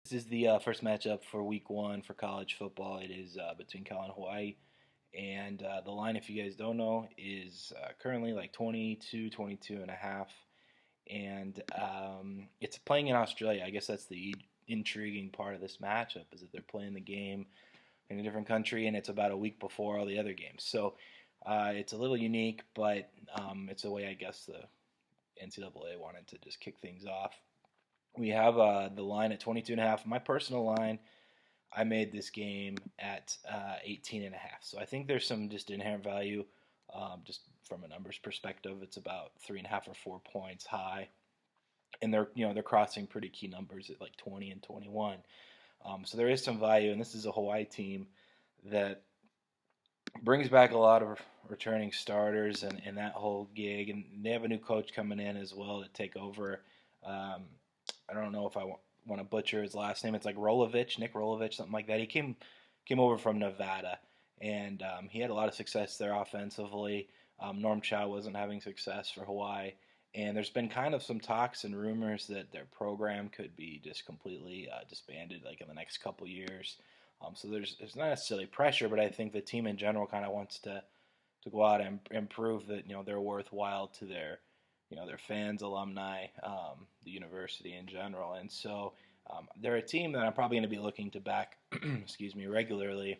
This is the first matchup for week one for college football. It is between Cal and Hawaii. And the line, if you guys don't know, is currently like 22, 22 and a half. And it's playing in Australia. I guess that's the intriguing part of this matchup is that they're playing the game in a different country, and it's about a week before all the other games. So it's a little unique, but it's a way I guess the NCAA wanted to just kick things off. We have the line at 22 and a half. My personal line, I made this game at 18 and a half. So I think there's some just inherent value, just from a numbers perspective. It's about 3.5 or 4 points high, and they're crossing pretty key numbers at like 20 and 21. So there is some value, and this is a Hawaii team that brings back a lot of returning starters and that whole gig, and they have a new coach coming in as well to take over. Um, I don't know if I want to butcher his last name. It's like Rolovich, Nick Rolovich, something like that. He came over from Nevada, and he had a lot of success there offensively. Norm Chow wasn't having success for Hawaii, and there's been kind of some talks and rumors that their program could be just completely disbanded, like in the next couple years. So there's not necessarily pressure, but I think the team in general kind of wants to go out and prove that they're worthwhile to their fans, alumni, the university in general, and so they're a team that I'm probably going to be looking to back, excuse me, regularly,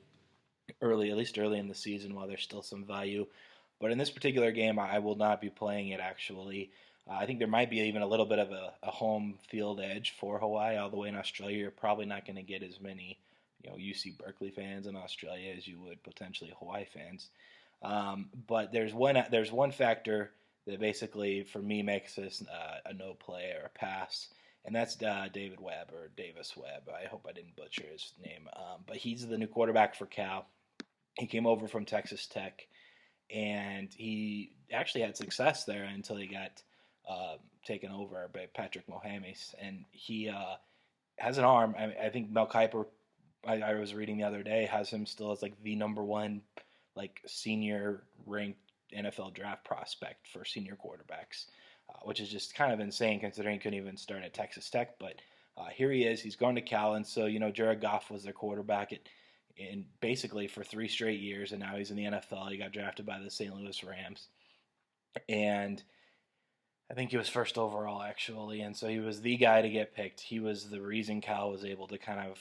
at least early in the season, while there's still some value. But in this particular game, I will not be playing it actually. I think there might be even a little bit of a home field edge for Hawaii. All the way in Australia, you're probably not going to get as many UC Berkeley fans in Australia as you would potentially Hawaii fans. But there's one factor that basically for me makes this a no play or a pass, and that's David Webb or Davis Webb. I hope I didn't butcher his name, but he's the new quarterback for Cal. He came over from Texas Tech, and he actually had success there until he got taken over by Patrick Mohames, and he has an arm. I think Mel Kiper, I was reading the other day, has him still as like the number one like senior ranked NFL draft prospect for senior quarterbacks, which is just kind of insane considering he couldn't even start at Texas Tech. But here he is. He's going to Cal, and so Jared Goff was their quarterback in basically for 3 straight years, and now he's in the NFL. He got drafted by the St. Louis Rams, and I think he was first overall actually, and so he was the guy to get picked. He was the reason Cal was able to kind of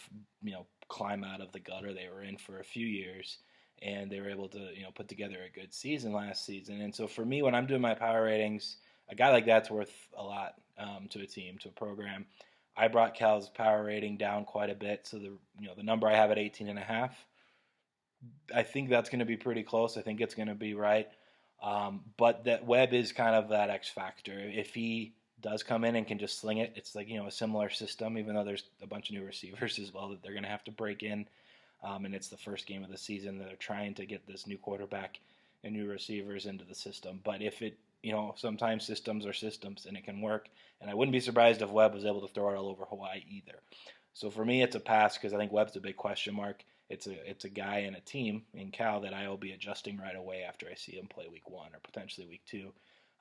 climb out of the gutter they were in for a few years, and they were able to put together a good season last season. And so for me, when I'm doing my power ratings, a guy like that's worth a lot to a team, to a program. I brought Cal's power rating down quite a bit, so the number I have at 18 and a half, I think that's going to be pretty close. I think it's going to be right. But that Webb is kind of that X factor. If he does come in and can just sling it, it's like a similar system. Even though there's a bunch of new receivers as well that they're going to have to break in, and it's the first game of the season that they're trying to get this new quarterback and new receivers into the system. But if it sometimes systems are systems and it can work. And I wouldn't be surprised if Webb was able to throw it all over Hawaii either. So for me, it's a pass because I think Webb's a big question mark. It's a guy and a team in Cal that I will be adjusting right away after I see him play week one or potentially week two.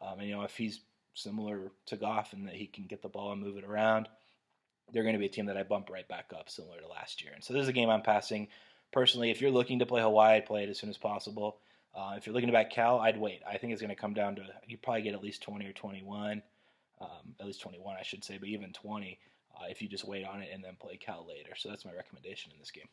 And if he's similar to Goff and that he can get the ball and move it around, they're going to be a team that I bump right back up, similar to last year. And so this is a game I'm passing. Personally, if you're looking to play Hawaii, I'd play it as soon as possible. If you're looking to back Cal, I'd wait. I think it's going to come down to you probably get at least 20 or 21, at least 21, I should say, but even 20 if you just wait on it and then play Cal later. So that's my recommendation in this game.